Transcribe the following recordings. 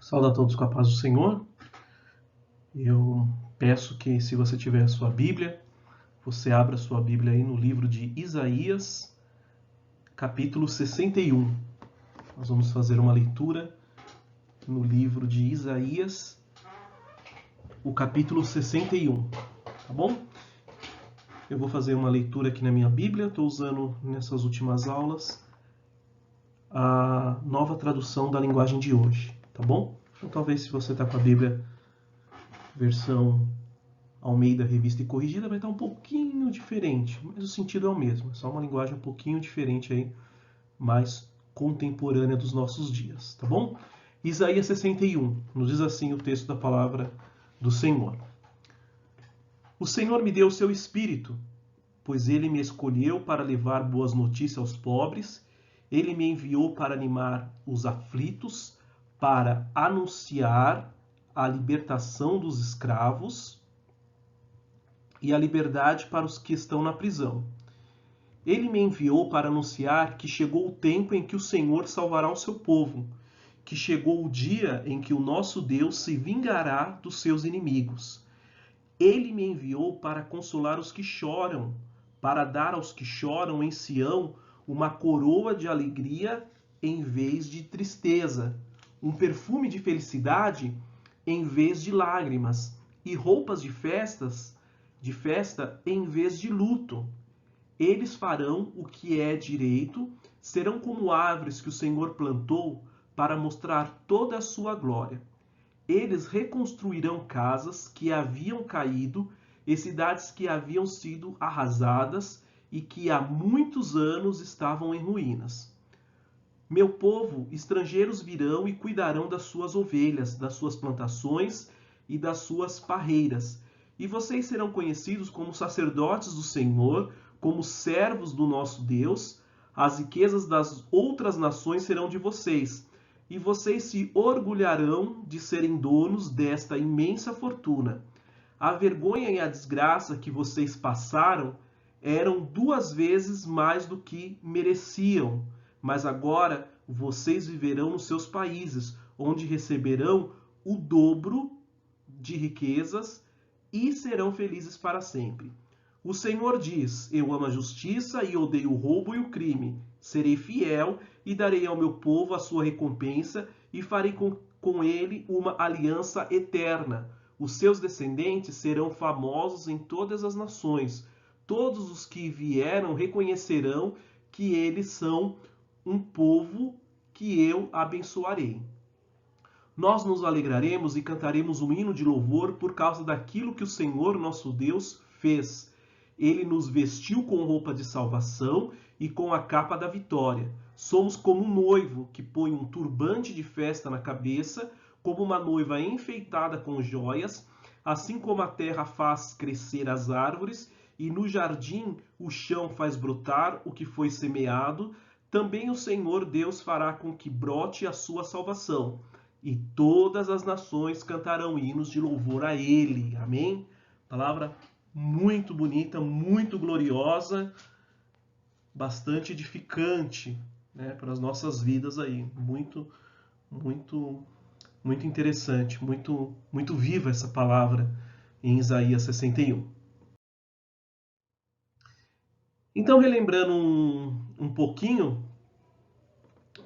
Saúde a todos com a paz do Senhor. Eu peço que, se você tiver a sua Bíblia, você abra a sua Bíblia aí no livro de Isaías, capítulo 61. Nós vamos fazer uma leitura no livro de Isaías, o capítulo 61, tá bom? Eu vou fazer uma leitura aqui na minha Bíblia. Estou usando nessas últimas aulas a nova tradução da linguagem de hoje, tá bom? Então, talvez, se você está com a Bíblia versão Almeida, Revista e Corrigida, vai estar um pouquinho diferente, mas o sentido é o mesmo. É só uma linguagem um pouquinho diferente aí, mais contemporânea dos nossos dias, tá bom? Isaías 61, nos diz assim o texto da palavra do Senhor. O Senhor me deu o seu espírito, pois ele me escolheu para levar boas notícias aos pobres. Ele me enviou para animar os aflitos, para anunciar a libertação dos escravos e a liberdade para os que estão na prisão. Ele me enviou para anunciar que chegou o tempo em que o Senhor salvará o seu povo, que chegou o dia em que o nosso Deus se vingará dos seus inimigos. Ele me enviou para consolar os que choram, para dar aos que choram em Sião uma coroa de alegria em vez de tristeza, um perfume de felicidade em vez de lágrimas, e roupas de festa em vez de luto. Eles farão o que é direito, serão como árvores que o Senhor plantou para mostrar toda a sua glória. Eles reconstruirão casas que haviam caído e cidades que haviam sido arrasadas e que há muitos anos estavam em ruínas. Meu povo, estrangeiros virão e cuidarão das suas ovelhas, das suas plantações e das suas parreiras. E vocês serão conhecidos como sacerdotes do Senhor, como servos do nosso Deus. As riquezas das outras nações serão de vocês, e vocês se orgulharão de serem donos desta imensa fortuna. A vergonha e a desgraça que vocês passaram eram 2 vezes mais do que mereciam, mas agora vocês viverão nos seus países, onde receberão o dobro de riquezas e serão felizes para sempre. O Senhor diz: eu amo a justiça e odeio o roubo e o crime. Serei fiel e darei ao meu povo a sua recompensa e farei com ele uma aliança eterna. Os seus descendentes serão famosos em todas as nações. Todos os que vieram reconhecerão que eles são um povo que eu abençoarei. Nós nos alegraremos e cantaremos um hino de louvor por causa daquilo que o Senhor nosso Deus fez. Ele nos vestiu com roupa de salvação e com a capa da vitória. Somos como um noivo que põe um turbante de festa na cabeça, como uma noiva enfeitada com joias, assim como a terra faz crescer as árvores e no jardim o chão faz brotar o que foi semeado, também o Senhor Deus fará com que brote a sua salvação, e todas as nações cantarão hinos de louvor a Ele. Amém? Palavra muito bonita, muito gloriosa, bastante edificante, né, para as nossas vidas aí. Muito, muito, muito interessante, muito, muito viva essa palavra em Isaías 61. Então, relembrando um pouquinho,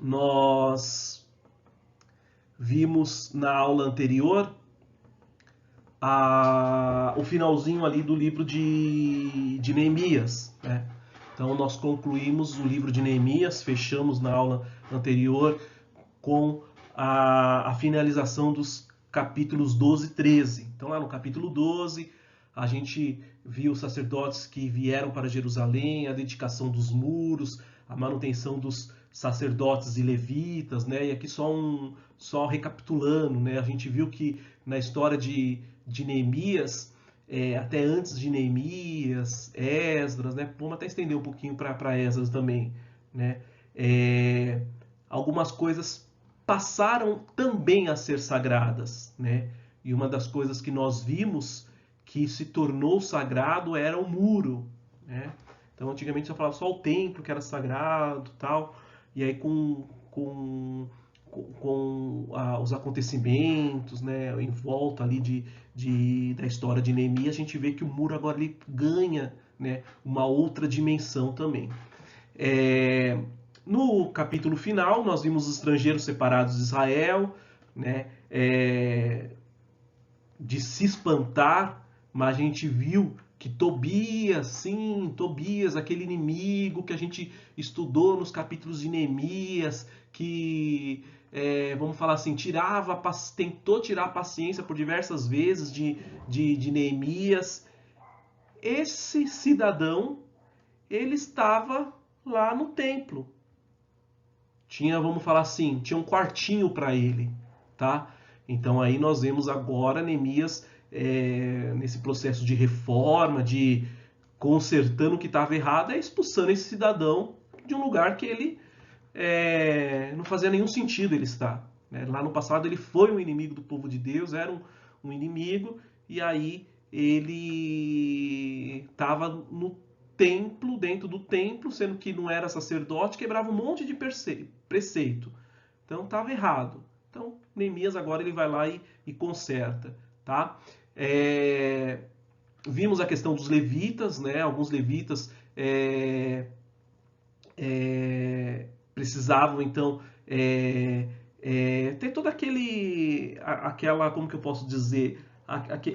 nós vimos na aula anterior o finalzinho ali do livro de Neemias, né? Então, nós concluímos o livro de Neemias, fechamos na aula anterior com a finalização dos capítulos 12 e 13. Então, lá no capítulo 12, a gente viu os sacerdotes que vieram para Jerusalém, a dedicação dos muros, a manutenção dos sacerdotes e levitas, né? E aqui só recapitulando, né? A gente viu que na história de Neemias, até antes de Neemias, Esdras, né? Vamos até estender um pouquinho para Esdras também, né? Algumas coisas passaram também a ser sagradas, né? E uma das coisas que nós vimos que se tornou sagrado era o muro, né? Então, antigamente só falava só o templo que era sagrado, tal. E aí com os acontecimentos, né, em volta ali da história de Neemias, a gente vê que o muro agora ele ganha, né, uma outra dimensão também. No capítulo final, nós vimos os estrangeiros separados de Israel, né, de se espantar, mas a gente viu que Tobias, sim, Tobias, aquele inimigo que a gente estudou nos capítulos de Neemias, que, vamos falar assim, tentou tirar a paciência por diversas vezes de Neemias. Esse cidadão, ele estava lá no templo. Vamos falar assim, tinha um quartinho para ele, tá? Então aí nós vemos agora Neemias nesse processo de reforma, de consertando o que estava errado, expulsando esse cidadão de um lugar que ele não fazia nenhum sentido ele estar. Né? Lá no passado ele foi um inimigo do povo de Deus, era um inimigo, e aí ele estava no templo, dentro do templo, sendo que não era sacerdote, quebrava um monte de preceito. Então estava errado. Então Neemias agora ele vai lá e conserta, tá? Vimos a questão dos levitas, né? Alguns levitas precisavam então ter toda aquela, como que eu posso dizer,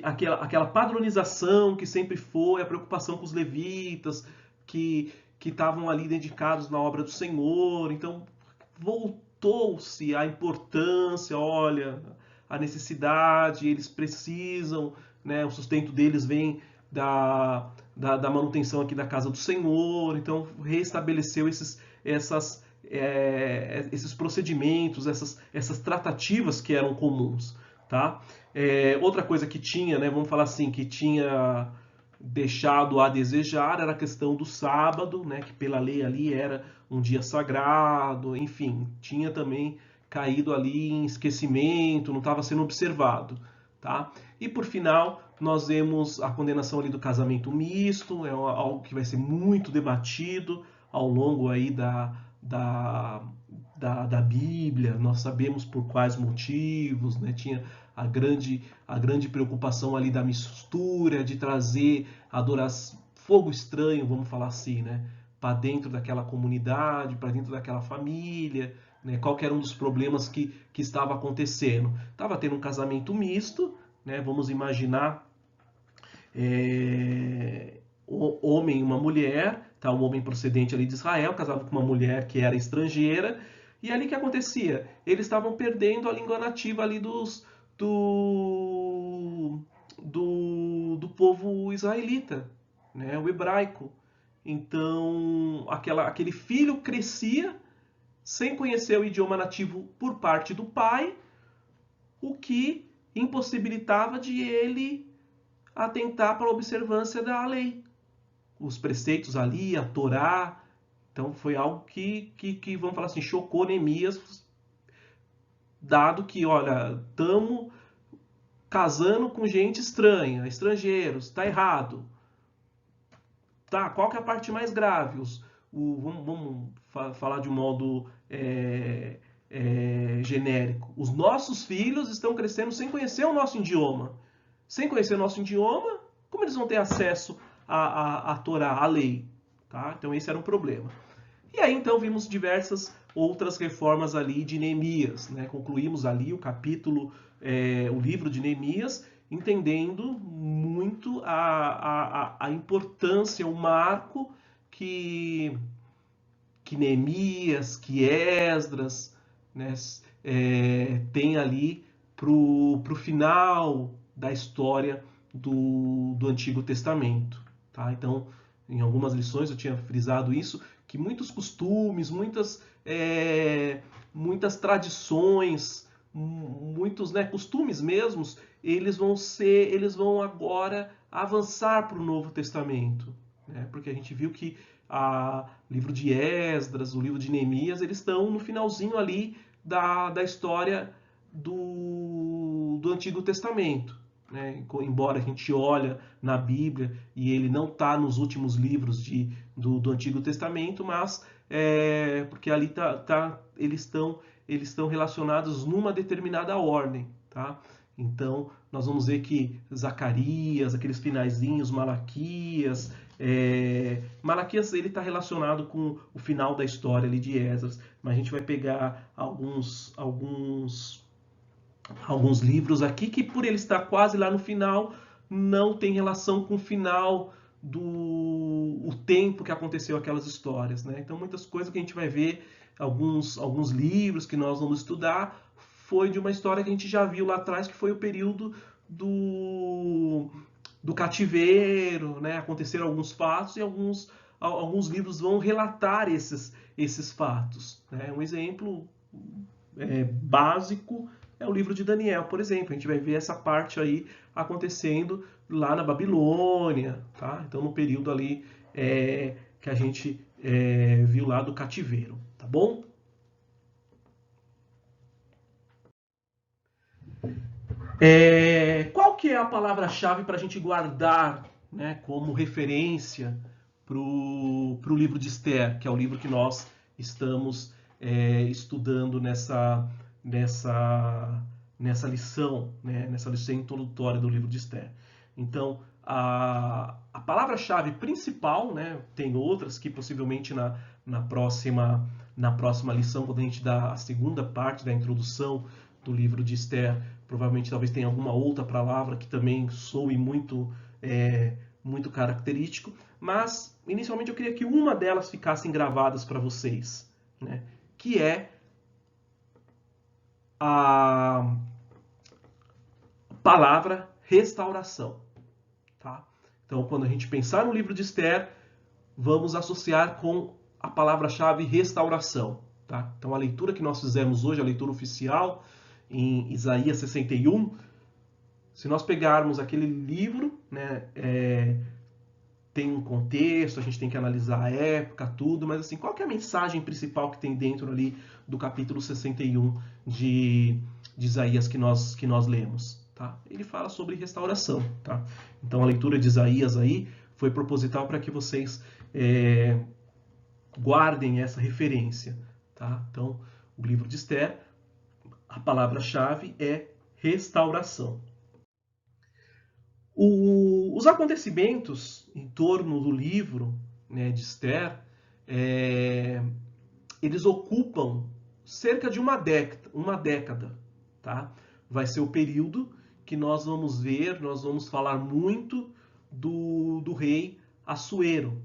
aquela padronização que sempre foi, a preocupação com os levitas, que estavam ali dedicados na obra do Senhor. Então voltou-se a importância, olha, a necessidade, eles precisam, né, o sustento deles vem da manutenção aqui da casa do Senhor. Então reestabeleceu esses procedimentos, essas tratativas que eram comuns, tá? Outra coisa que tinha, né, vamos falar assim, que tinha deixado a desejar era a questão do sábado, né, que pela lei ali era um dia sagrado, enfim, tinha também caído ali em esquecimento, não estava sendo observado, tá? E por final, nós vemos a condenação ali do casamento misto, é algo que vai ser muito debatido ao longo aí da Bíblia. Nós sabemos por quais motivos, né? Tinha a grande preocupação ali da mistura, de trazer fogo estranho, vamos falar assim, né? Para dentro daquela comunidade, para dentro daquela família, né? Qual que era um dos problemas que estava acontecendo? Estava tendo um casamento misto, né? Vamos imaginar o homem e uma mulher, tá? Um homem procedente ali de Israel, casado com uma mulher que era estrangeira, e ali o que acontecia? Eles estavam perdendo a língua nativa ali do povo israelita, né? O hebraico. Então, aquele filho crescia sem conhecer o idioma nativo por parte do pai, o que impossibilitava de ele atentar para a observância da lei. Os preceitos ali, a Torá. Então foi algo que vamos falar assim, chocou Neemias, dado que, olha, estamos casando com gente estranha, estrangeiros, está errado. Tá, qual que é a parte mais grave? Vamos falar de um modo genérico. Os nossos filhos estão crescendo sem conhecer o nosso idioma. Sem conhecer o nosso idioma, como eles vão ter acesso à Torá, à lei? Tá? Então esse era um problema. E aí então vimos diversas outras reformas ali de Neemias, né? Concluímos ali o capítulo, o livro de Neemias, entendendo muito a importância, o marco que Neemias, que Esdras, né, tem ali para o final da história do Antigo Testamento. Tá? Então, em algumas lições eu tinha frisado isso, que muitos costumes, muitas tradições, muitos, né, costumes mesmos, eles vão agora avançar para o Novo Testamento, né? Porque a gente viu que o livro de Esdras, o livro de Neemias, eles estão no finalzinho ali da história do Antigo Testamento. Né? Embora a gente olhe na Bíblia e ele não está nos últimos livros do Antigo Testamento, mas porque ali eles estão eles estão relacionados numa determinada ordem, tá? Então, nós vamos ver que Zacarias, aqueles finaizinhos, Malaquias, Malaquias ele está relacionado com o final da história ali de Esdras, mas a gente vai pegar alguns livros aqui que, por ele estar quase lá no final, não tem relação com o final o tempo que aconteceu aquelas histórias, né? Então, muitas coisas que a gente vai ver, alguns livros que nós vamos estudar, foi de uma história que a gente já viu lá atrás, que foi o período do cativeiro, né? Aconteceram alguns fatos e alguns livros vão relatar esses fatos, né? Um exemplo básico é o livro de Daniel, por exemplo. A gente vai ver essa parte aí acontecendo lá na Babilônia, tá? Então, no período ali que a gente viu lá do cativeiro, tá bom? Qual que é a palavra-chave para a gente guardar, né, como referência para o livro de Esther, que é o livro que nós estamos estudando nessa lição, né, nessa lição introdutória do livro de Esther. Então, a palavra-chave principal, né, tem outras que possivelmente na próxima lição, quando a gente dá a segunda parte da introdução do livro de Esther, provavelmente talvez tenha alguma outra palavra que também soe muito característico, mas inicialmente eu queria que uma delas ficassem gravadas para vocês, né, que é a palavra restauração, tá? Então, quando a gente pensar no livro de Esther, vamos associar com a palavra-chave restauração, tá? Então, a leitura que nós fizemos hoje, a leitura oficial, em Isaías 61, se nós pegarmos aquele livro, né, tem um contexto, a gente tem que analisar a época, tudo, mas assim, qual que é a mensagem principal que tem dentro ali do capítulo 61 de Isaías que nós lemos? Tá? Ele fala sobre restauração. Tá? Então a leitura de Isaías aí foi proposital para que vocês guardem essa referência. Tá? Então, o livro de Esther, a palavra-chave é restauração. Os acontecimentos em torno do livro, né, de Esther, eles ocupam cerca de uma década. Tá? Vai ser o período que nós vamos falar muito do rei Assuero.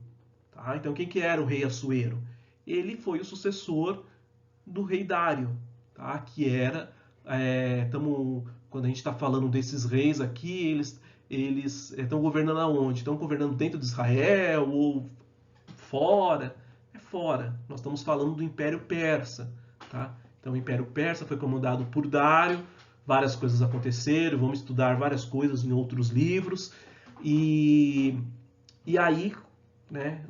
Tá? Então, quem que era o rei Assuero? Ele foi o sucessor do rei Dário, tá? Que era, quando a gente está falando desses reis aqui, eles estão governando aonde? Estão governando dentro de Israel ou fora? É fora. Nós estamos falando do Império Persa, tá? Então, o Império Persa foi comandado por Dário, várias coisas aconteceram, vamos estudar várias coisas em outros livros, e aí, né,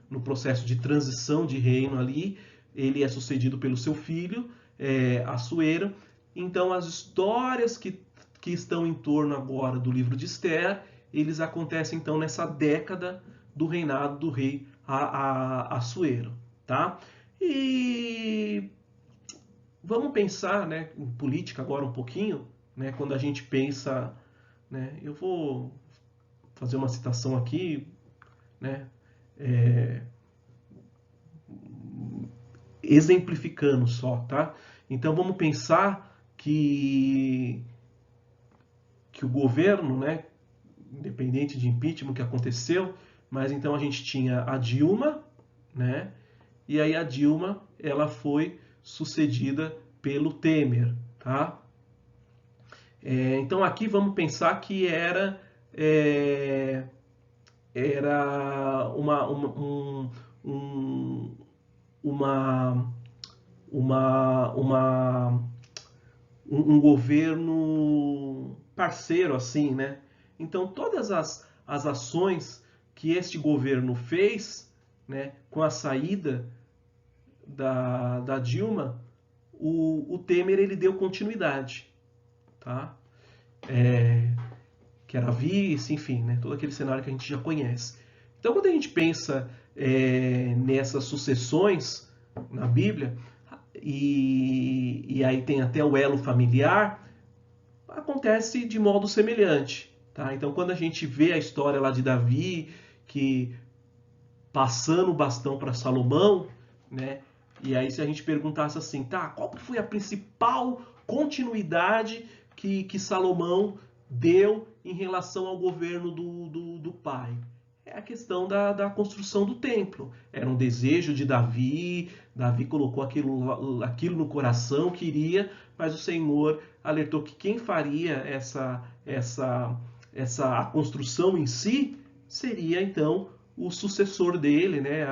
no processo de transição de reino ali, ele é sucedido pelo seu filho, Assuero. Então, as histórias que estão em torno agora do livro de Esther, eles acontecem então nessa década do reinado do rei Assuero, tá? E vamos pensar, né, em política agora um pouquinho, né, quando a gente pensa, né, eu vou fazer uma citação aqui, né, exemplificando só, tá? Então vamos pensar que o governo, né, independente de impeachment que aconteceu, mas então a gente tinha a Dilma, né? E aí a Dilma, ela foi sucedida pelo Temer, tá? Então aqui vamos pensar que era um governo parceiro, assim, né? Então todas as ações que este governo fez, né, com a saída da Dilma, o Temer ele deu continuidade, tá? Que era vice, enfim, né? Todo aquele cenário que a gente já conhece. Então, quando a gente pensa nessas sucessões na Bíblia, e aí tem até o elo familiar, acontece de modo semelhante. Tá? Então, quando a gente vê a história lá de Davi, que passando o bastão para Salomão, né? E aí se a gente perguntasse assim, tá, qual que foi a principal continuidade que Salomão deu em relação ao governo do pai? É a questão da construção do templo. Era um desejo de Davi, Davi colocou aquilo no coração, queria, mas o Senhor alertou que quem faria a construção em si seria então o sucessor dele, né,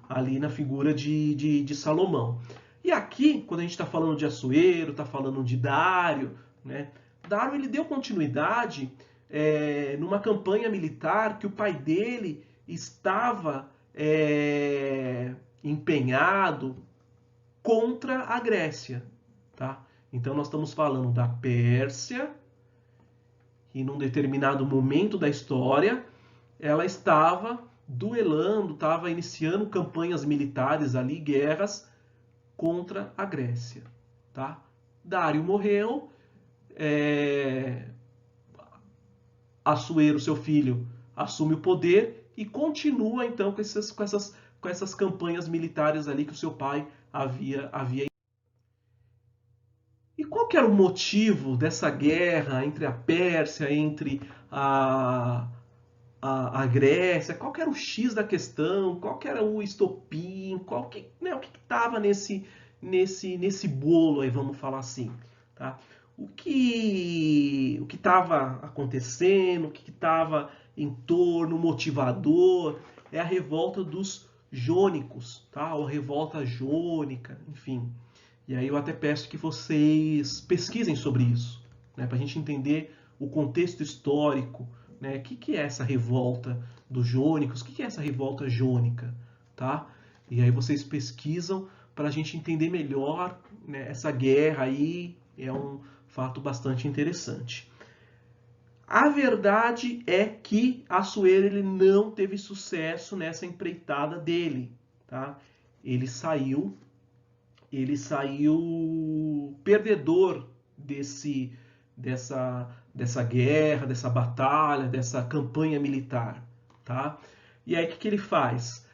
ali na figura de Salomão. E aqui, quando a gente está falando de Assuero, está falando de Dário, né, Dário ele deu continuidade numa campanha militar que o pai dele estava empenhado contra a Grécia. Tá? Então nós estamos falando da Pérsia, e num determinado momento da história, ela estava duelando, estava iniciando campanhas militares ali, guerras contra a Grécia. Tá? Dário morreu, Assuero, seu filho, assume o poder e continua então com essas campanhas militares ali que o seu pai havia. E qual que era o motivo dessa guerra entre a Pérsia, entre a Grécia? Qual que era o X da questão? Qual que era o estopim? O que estava nesse bolo aí, vamos falar assim, tá? O que estava acontecendo, o que estava em torno, motivador, é a revolta dos jônicos, tá? Ou revolta jônica, enfim. E aí eu até peço que vocês pesquisem sobre isso, né? Para a gente entender o contexto histórico, né? O que é essa revolta dos jônicos? O que é essa revolta jônica, tá? E aí vocês pesquisam para a gente entender melhor, né? Essa guerra aí é um fato bastante interessante. A verdade é que Assuero ele não teve sucesso nessa empreitada dele, tá? Ele saiu perdedor dessa guerra, dessa batalha, dessa campanha militar, tá? E aí o que ele faz?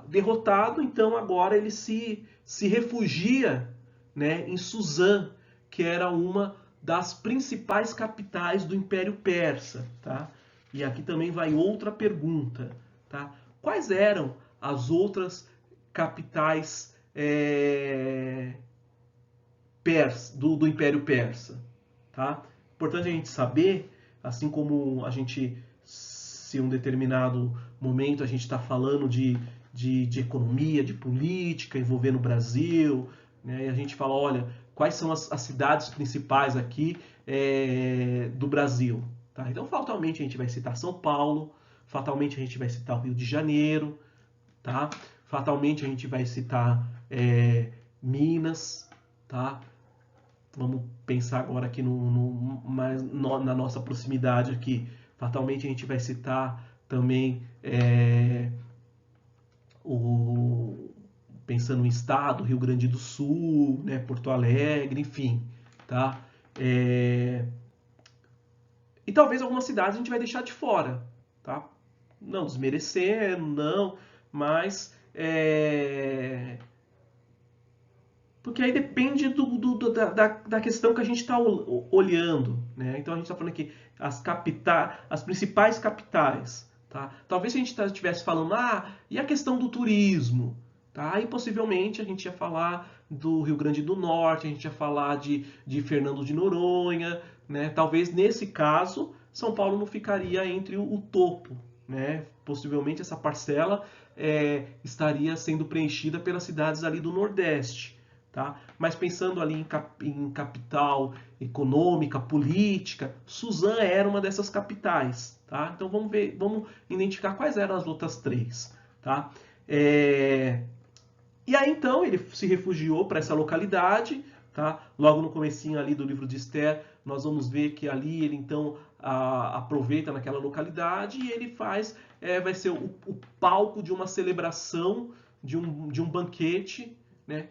Derrotado, então agora ele se refugia, né, em Suzã, que era uma das principais capitais do Império Persa, tá? E aqui também vai outra pergunta, tá? Quais eram as outras capitais do Império Persa? Tá? Importante a gente saber, assim como a gente, se em um determinado momento a gente está falando de economia, de política envolvendo o Brasil, né, e a gente fala, olha, quais são as cidades principais aqui do Brasil? Tá? Então, fatalmente a gente vai citar São Paulo, fatalmente a gente vai citar o Rio de Janeiro, tá? Fatalmente a gente vai citar Minas, tá? Vamos pensar agora aqui na nossa proximidade aqui. Fatalmente a gente vai citar também pensando em estado, Rio Grande do Sul, né, Porto Alegre, enfim, tá? E talvez algumas cidades a gente vai deixar de fora, tá? Não desmerecendo, não, mas porque aí depende da questão que a gente está olhando, né? Então a gente está falando aqui as principais capitais, tá? Talvez se a gente estivesse falando, e a questão do turismo, tá? Aí possivelmente a gente ia falar do Rio Grande do Norte, a gente ia falar de Fernando de Noronha, né? Talvez nesse caso São Paulo não ficaria entre o topo, né? Possivelmente essa parcela estaria sendo preenchida pelas cidades ali do Nordeste. Tá? Mas pensando ali em capital econômica, política, Suzã era uma dessas capitais. Tá? Então vamos identificar quais eram as outras três. Tá? E aí então ele se refugiou para essa localidade. Tá? Logo no comecinho ali do livro de Esther, nós vamos ver que ali ele então aproveita naquela localidade e ele vai ser o palco de uma celebração, de um banquete, né,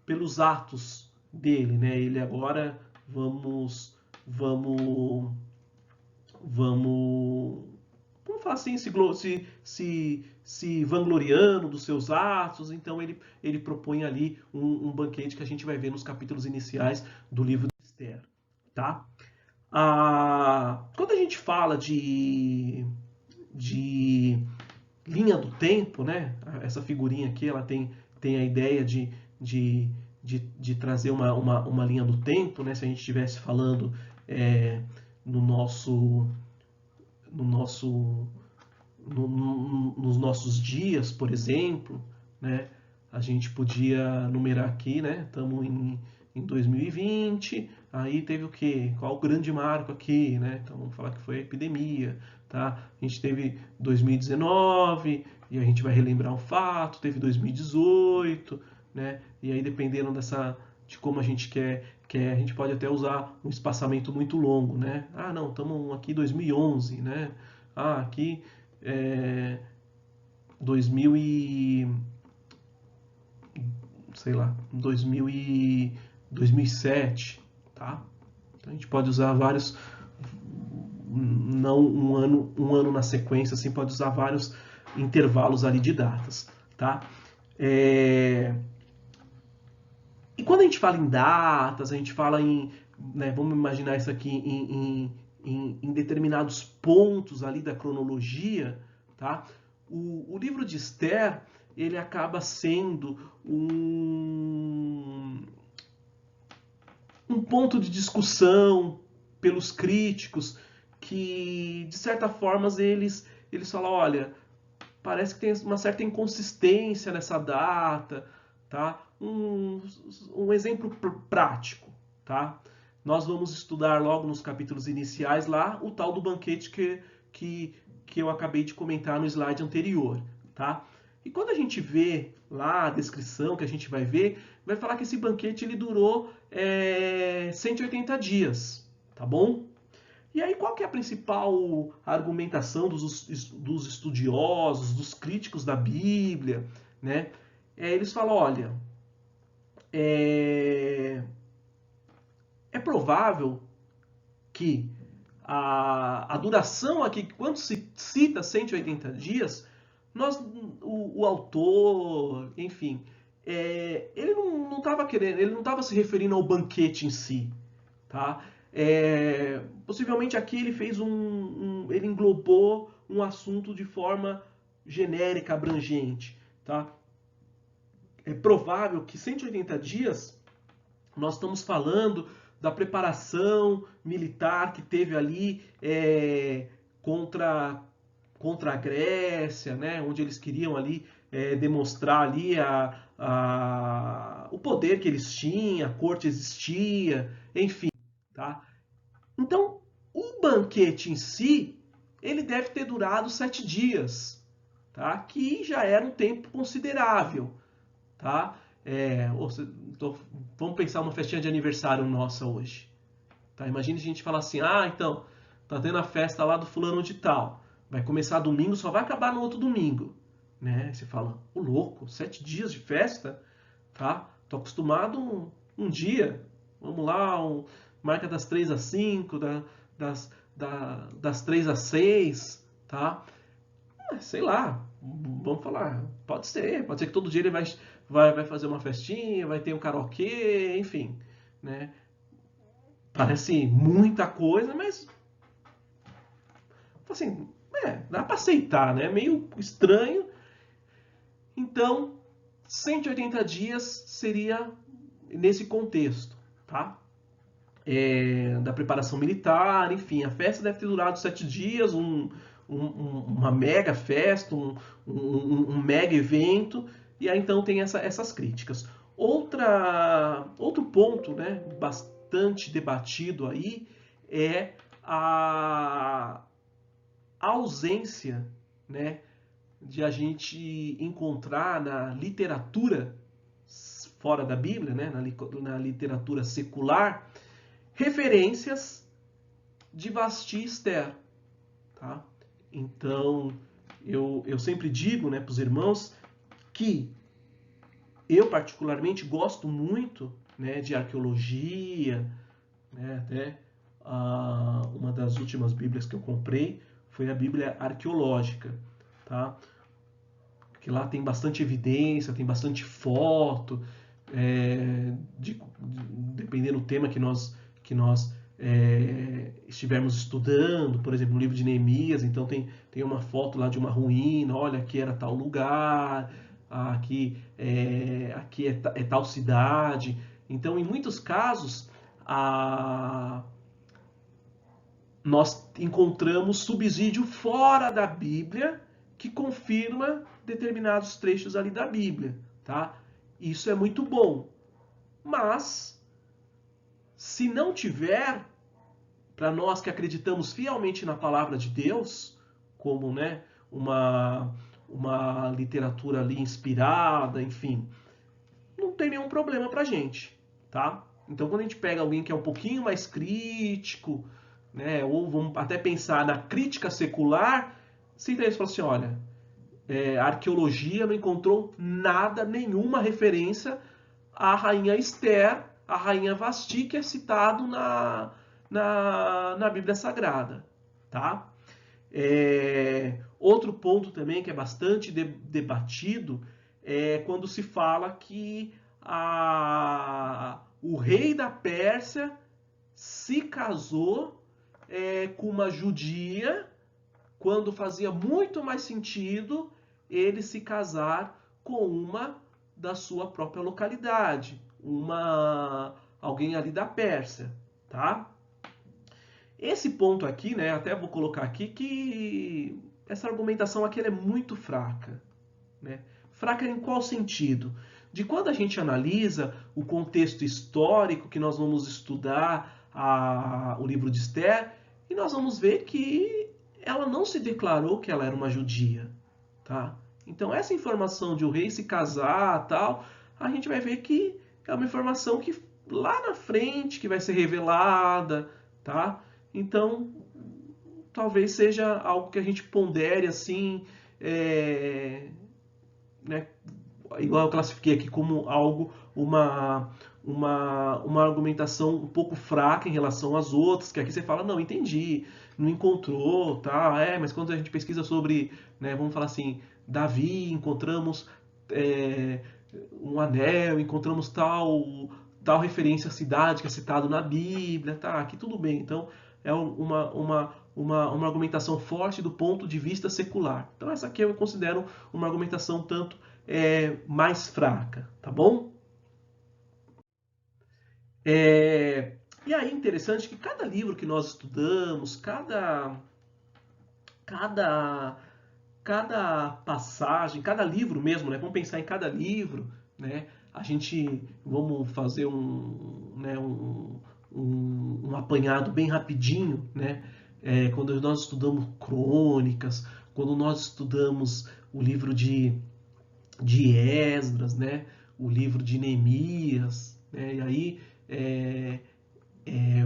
pelos atos dele, né? Ele agora vamos falar assim, se vangloriando dos seus atos. Então ele propõe ali um banquete que a gente vai ver nos capítulos iniciais do livro de Esther, tá? Quando a gente fala de linha do tempo, né? Essa figurinha aqui, ela tem a ideia de trazer uma linha do tempo, né? Se a gente estivesse falando no nosso nos nossos dias, por exemplo, né? A gente podia numerar aqui, né? Estamos em 2020, aí teve o quê? Qual o grande marco aqui, né? Então vamos falar que foi a epidemia, tá? A gente teve 2019 e a gente vai relembrar o fato, teve 2018, né? E aí dependendo de como a gente quer, a gente pode até usar um espaçamento muito longo, né? Ah, não, estamos aqui em 2011, né? Ah, aqui 2000 e sei lá, 2007, tá? Então a gente pode usar vários, não um ano na sequência, assim, pode usar vários intervalos ali de datas, tá? E quando a gente fala em datas, a gente fala em, né, vamos imaginar isso aqui em determinados pontos ali da cronologia, tá? O livro de Esther, ele acaba sendo um ponto de discussão pelos críticos que, de certa forma, eles falam, olha, parece que tem uma certa inconsistência nessa data, tá? Um exemplo prático, tá? Nós vamos estudar logo nos capítulos iniciais lá o tal do banquete que eu acabei de comentar no slide anterior, tá? E quando a gente vê lá a descrição que a gente vai ver, vai falar que esse banquete ele durou 180 dias, tá bom? E aí qual que é a principal argumentação dos estudiosos, dos críticos da Bíblia, né? Eles falam, olha, é provável que a duração aqui, quando se cita 180 dias, o autor, enfim, ele não estava querendo, ele não estava se referindo ao banquete em si, tá? Possivelmente aqui ele fez ele englobou um assunto de forma genérica, abrangente, tá? É provável que 180 dias nós estamos falando da preparação militar que teve ali contra a Grécia, né, onde eles queriam ali demonstrar ali o poder que eles tinham, a corte existia, enfim, tá? Então, o banquete em si, ele deve ter durado 7 dias, tá? Que já era um tempo considerável, tá? Vamos pensar uma festinha de aniversário nossa hoje. Tá? Imagina a gente falar assim, então, tá tendo a festa lá do fulano de tal. Vai começar domingo, só vai acabar no outro domingo. Né? Você fala, o louco, 7 dias de festa? Tá? Tô acostumado um dia. Vamos lá, marca das 3 às 5, das 3 às 6, tá? Sei lá, vamos falar, pode ser que todo dia ele vai fazer uma festinha, vai ter um karaokê, enfim, né? Parece muita coisa, mas assim, dá para aceitar, né? Meio estranho. Então, 180 dias seria nesse contexto, tá? Da preparação militar, enfim, a festa deve ter durado 7 dias, uma mega festa, um mega evento, e aí então tem essas críticas. Outro ponto, né, bastante debatido aí é a ausência, né, de a gente encontrar na literatura fora da Bíblia, né, na literatura secular, referências de Vasti e Esther, tá? Então, eu sempre digo, né, para os irmãos que Eu particularmente gosto muito, né, de arqueologia, né, até uma das últimas Bíblias que eu comprei foi a Bíblia arqueológica, tá? Que lá tem bastante evidência, tem bastante foto, dependendo do tema que nós estivermos estudando, por exemplo, no livro de Neemias, então tem uma foto lá de uma ruína, olha, aqui era tal lugar, aqui é tal cidade. Então, em muitos casos, nós encontramos subsídio fora da Bíblia que confirma determinados trechos ali da Bíblia, tá? Isso é muito bom. Mas, se não tiver, para nós que acreditamos fielmente na palavra de Deus, como, né, uma literatura ali inspirada, enfim, não tem nenhum problema pra gente, tá? Então, quando a gente pega alguém que é um pouquinho mais crítico, né, ou vamos até pensar na crítica secular, se eles falam assim, olha, a arqueologia não encontrou nada, nenhuma referência à rainha Esther, à rainha Vasti, que é citado na Bíblia Sagrada, tá? Outro ponto também que é bastante debatido é quando se fala que o rei da Pérsia se casou com uma judia, quando fazia muito mais sentido ele se casar com uma da sua própria localidade, alguém ali da Pérsia, tá? Esse ponto aqui, né, até vou colocar aqui que essa argumentação aqui ela é muito fraca, né? Fraca em qual sentido? De quando a gente analisa o contexto histórico que nós vamos estudar o livro de Esther, e nós vamos ver que ela não se declarou que ela era uma judia, tá? Então essa informação de o rei se casar, tal, a gente vai ver que é uma informação que lá na frente que vai ser revelada, tá? Então talvez seja algo que a gente pondere assim, né? Igual eu classifiquei aqui como algo, uma argumentação um pouco fraca em relação às outras, que aqui você fala, não, entendi, não encontrou, tá? Mas quando a gente pesquisa sobre, né, vamos falar assim, Davi, encontramos um anel, encontramos tal referência à cidade que é citado na Bíblia, tá? Aqui tudo bem, então é uma argumentação forte do ponto de vista secular. Então essa aqui eu considero uma argumentação tanto mais fraca, tá bom? E aí interessante que cada livro que nós estudamos, cada, cada passagem, cada livro mesmo, né? Vamos pensar em cada livro, né? Vamos fazer um apanhado bem rapidinho, né? Quando nós estudamos crônicas, quando nós estudamos o livro de Esdras, né? O livro de Neemias, né? E aí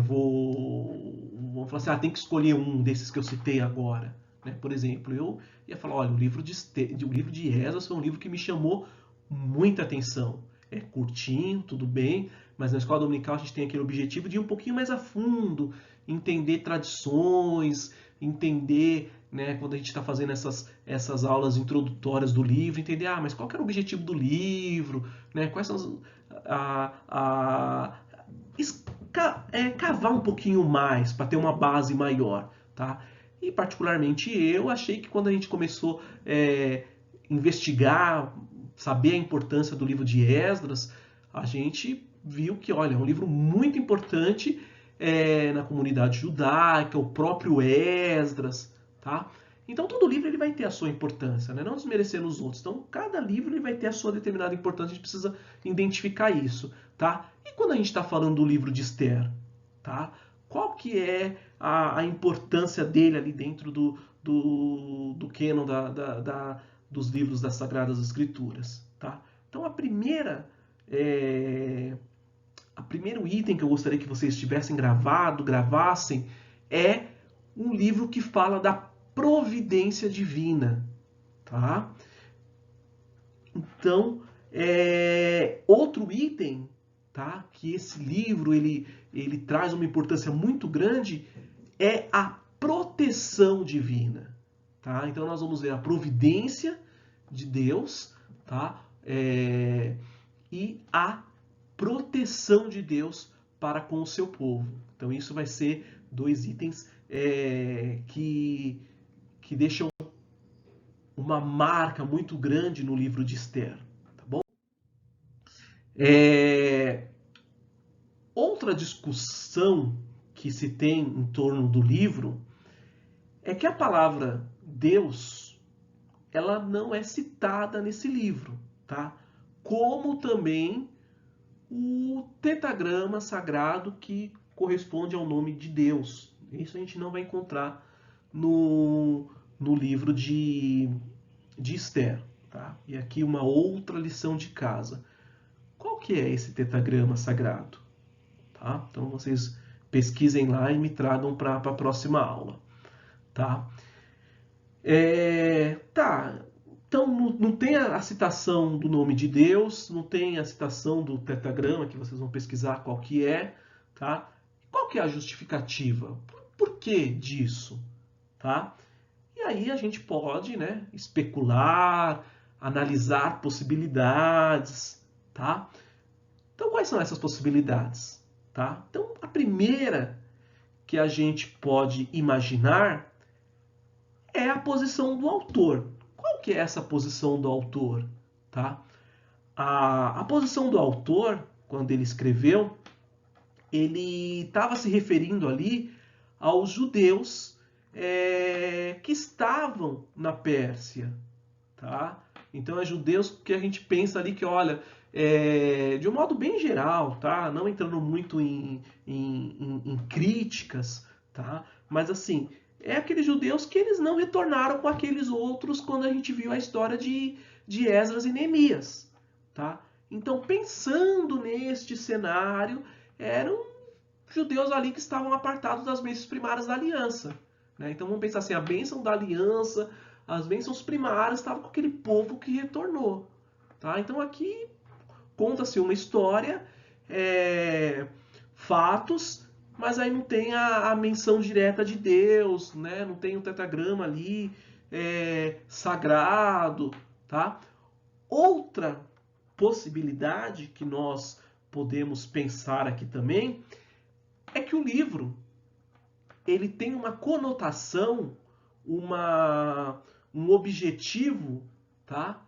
vou falar assim, tem que escolher um desses que eu citei agora, né? Por exemplo, eu ia falar, olha, o livro de Esdras foi um livro que me chamou muita atenção. É curtinho, tudo bem, mas na escola dominical a gente tem aquele objetivo de ir um pouquinho mais a fundo, entender tradições, entender, né, quando a gente está fazendo essas aulas introdutórias do livro, entender, mas qual que era o objetivo do livro, né, quais são cavar um pouquinho mais para ter uma base maior, tá? E particularmente eu achei que quando a gente começou investigar, saber a importância do livro de Esdras, a gente viu que, olha, é um livro muito importante na comunidade judaica, o próprio Esdras, tá? Então todo livro ele vai ter a sua importância, né? Não desmerecendo os outros. Então cada livro ele vai ter a sua determinada importância, a gente precisa identificar isso, tá? E quando a gente está falando do livro de Esther, tá? Qual que é a importância dele ali dentro do cânon dos livros das Sagradas Escrituras, tá? Então o primeiro item que eu gostaria que vocês tivessem gravassem, é um livro que fala da providência divina, tá? Então, Outro item, tá, que esse livro ele traz uma importância muito grande é a proteção divina. Tá? Então nós vamos ver a providência de Deus, tá? E a proteção de Deus para com o seu povo. Então isso vai ser dois itens que deixam uma marca muito grande no livro de Esther. Tá bom? Outra discussão que se tem em torno do livro é que a palavra Deus ela não é citada nesse livro, tá? Como também o tetagrama sagrado que corresponde ao nome de Deus. Isso a gente não vai encontrar no livro de Esther. Tá? E aqui uma outra lição de casa. Qual que é esse tetagrama sagrado? Tá? Então vocês pesquisem lá e me tragam para a próxima aula. Tá? Então não tem a citação do nome de Deus, não tem a citação do tetagrama, que vocês vão pesquisar qual que é, tá? Qual que é a justificativa? Por que disso? Tá? E aí a gente pode, né, especular, analisar possibilidades, tá? Então quais são essas possibilidades? Tá? Então a primeira que a gente pode imaginar é a posição do autor. Qual que é essa posição do autor? Tá? A posição do autor, quando ele escreveu, ele estava se referindo ali aos judeus que estavam na Pérsia. Tá? Então é judeus que a gente pensa ali que, olha, de um modo bem geral, tá? Não entrando muito em críticas, tá? Mas assim, é aqueles judeus que eles não retornaram com aqueles outros quando a gente viu a história de Esdras e Neemias. Tá? Então, pensando neste cenário, eram judeus ali que estavam apartados das bênçãos primárias da aliança. Né? Então, vamos pensar assim, a bênção da aliança, as bênçãos primárias estavam com aquele povo que retornou. Tá? Então, aqui conta-se uma história, fatos, mas aí não tem a menção direta de Deus, né? Não tem o tetagrama ali sagrado. Tá? Outra possibilidade que nós podemos pensar aqui também é que o livro ele tem uma conotação, um objetivo, tá?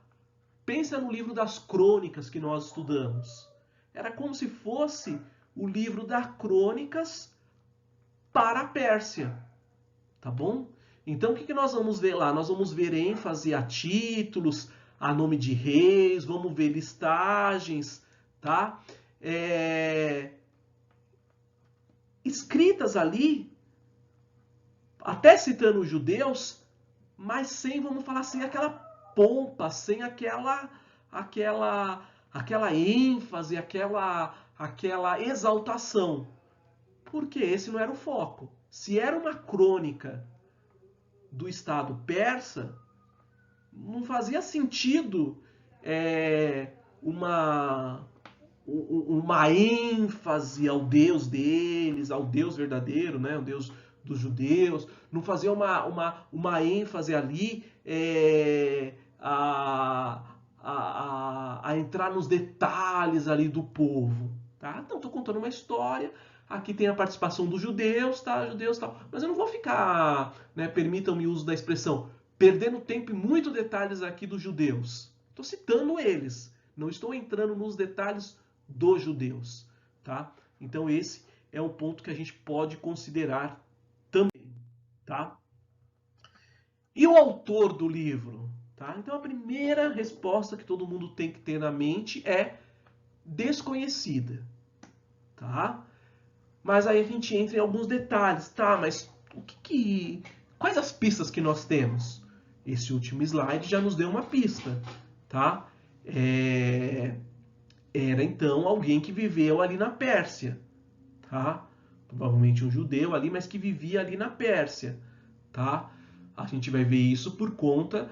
Pensa no livro das crônicas que nós estudamos. Era como se fosse o livro das crônicas para a Pérsia. Tá bom? Então, o que nós vamos ver lá? Nós vamos ver ênfase a títulos, a nome de reis, vamos ver listagens, tá? Escritas ali, até citando os judeus, mas sem, vamos falar assim, aquela pompa, sem aquela ênfase, aquela exaltação. Porque esse não era o foco. Se era uma crônica do Estado persa, não fazia sentido uma ênfase ao Deus deles, ao Deus verdadeiro, né? O Deus dos judeus, não fazia uma ênfase ali a entrar nos detalhes ali do povo. Tá? Então, estou contando uma história. Aqui tem a participação dos judeus, tá? Judeus, tal. Mas eu não vou ficar, né, permitam-me o uso da expressão, perdendo tempo em muitos detalhes aqui dos judeus. Estou citando eles. Não estou entrando nos detalhes dos judeus. Tá? Então, esse é um ponto que a gente pode considerar também. Tá? E o autor do livro? Tá? Então, a primeira resposta que todo mundo tem que ter na mente é desconhecida. Tá? Mas aí a gente entra em alguns detalhes, tá? Mas quais as pistas que nós temos? Esse último slide já nos deu uma pista, tá? Era então alguém que viveu ali na Pérsia, tá? Provavelmente um judeu ali, mas que vivia ali na Pérsia, tá? A gente vai ver isso por conta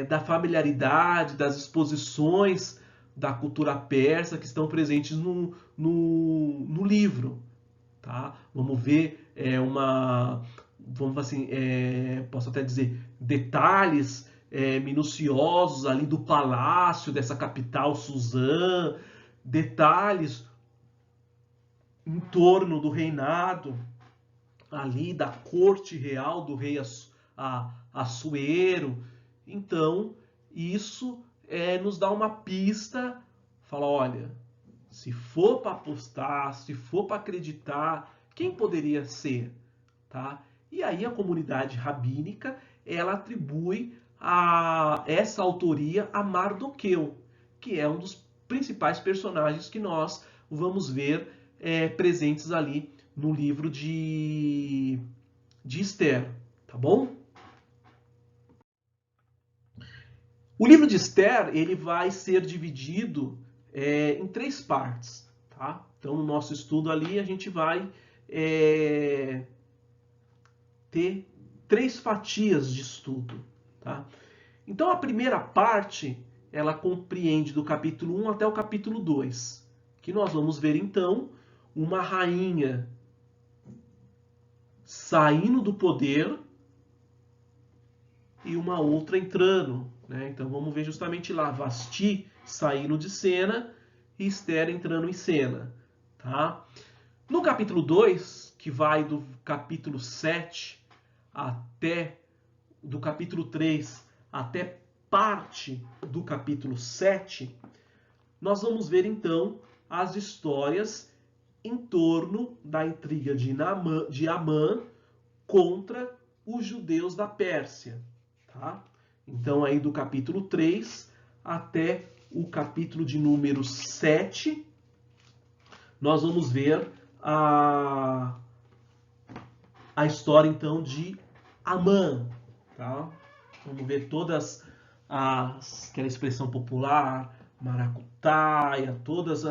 da familiaridade, das exposições da cultura persa que estão presentes no livro. Tá? Vamos ver vamos assim, posso até dizer, detalhes minuciosos ali do palácio dessa capital Suzã, detalhes em torno do reinado ali da corte real do rei Assuero. Então, isso nos dá uma pista, fala, olha, se for para apostar, se for para acreditar, quem poderia ser? Tá? E aí a comunidade rabínica, ela atribui essa autoria a Mardoqueu, que é um dos principais personagens que nós vamos ver presentes ali no livro de Esther, tá bom? O livro de Esther, ele vai ser dividido em 3 partes, tá? Então, no nosso estudo ali, a gente vai ter 3 fatias de estudo, tá? Então, a primeira parte, ela compreende do capítulo 1 até o capítulo 2, que nós vamos ver, então, uma rainha saindo do poder e uma outra entrando, né? Então vamos ver justamente lá, Vasti saindo de cena e Esther entrando em cena, tá? No capítulo 2, que vai do capítulo 7 até do capítulo 3 até parte do capítulo 7, nós vamos ver então as histórias em torno da intriga de Amã contra os judeus da Pérsia. Tá? Então, aí do capítulo 3 até o capítulo de número 7, nós vamos ver a história, então, de Amã. Tá? Vamos ver todas aquela expressão popular, maracutaia, todas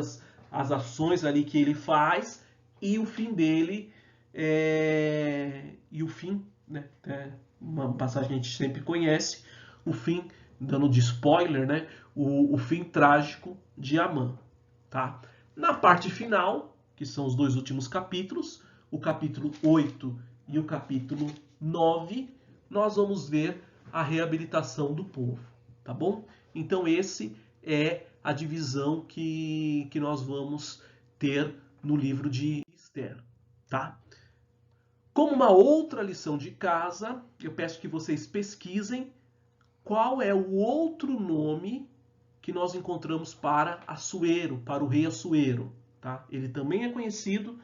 as ações ali que ele faz e o fim dele, e o fim, né, uma passagem que a gente sempre conhece, o fim, dando de spoiler, né, o fim trágico de Amã. Tá? Na parte final, que são os 2 últimos capítulos, o capítulo 8 e o capítulo 9, nós vamos ver a reabilitação do povo, tá bom? Então esse é a divisão que nós vamos ter no livro de Esther, tá? Como uma outra lição de casa, eu peço que vocês pesquisem qual é o outro nome que nós encontramos para Assuero, para o rei Assuero, tá? Ele também é conhecido,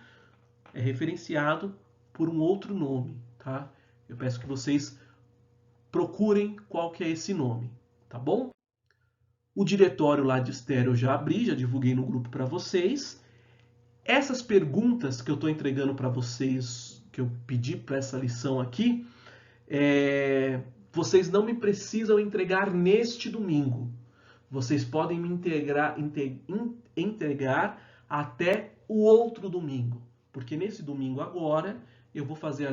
é referenciado por um outro nome, tá? Eu peço que vocês procurem qual que é esse nome, tá bom? O diretório lá de Esther eu já abri, já divulguei no grupo para vocês. Essas perguntas que eu estou entregando para vocês, que eu pedi para essa lição aqui, vocês não me precisam entregar neste domingo. Vocês podem me entregar até o outro domingo, porque nesse domingo agora eu vou fazer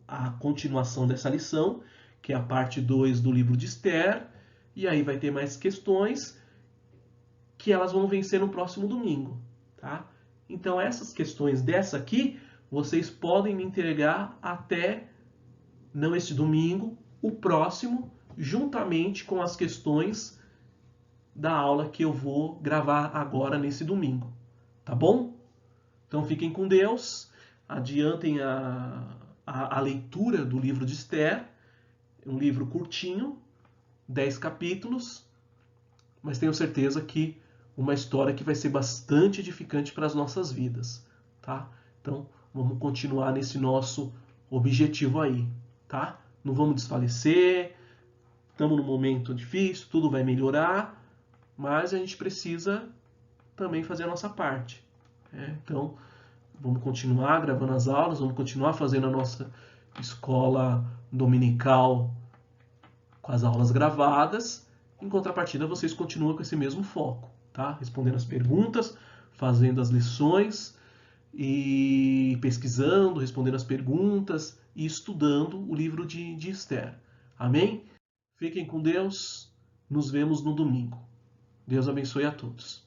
a continuação dessa lição, que é a parte 2 do livro de Esther, e aí vai ter mais questões que elas vão vencer no próximo domingo, tá? Então essas questões dessa aqui, vocês podem me entregar até, não este domingo, o próximo, juntamente com as questões da aula que eu vou gravar agora nesse domingo, tá bom? Então fiquem com Deus, adiantem a leitura do livro de Esther, um livro curtinho, 10 capítulos, mas tenho certeza que uma história que vai ser bastante edificante para as nossas vidas, tá? Então, vamos continuar nesse nosso objetivo aí, tá? Não vamos desfalecer, estamos num momento difícil, tudo vai melhorar, mas a gente precisa também fazer a nossa parte. Então, vamos continuar gravando as aulas, vamos continuar fazendo a nossa escola dominical com as aulas gravadas. Em contrapartida, vocês continuam com esse mesmo foco, tá? Respondendo as perguntas, fazendo as lições e pesquisando, respondendo as perguntas e estudando o livro de Esther. Amém? Fiquem com Deus. Nos vemos no domingo. Deus abençoe a todos.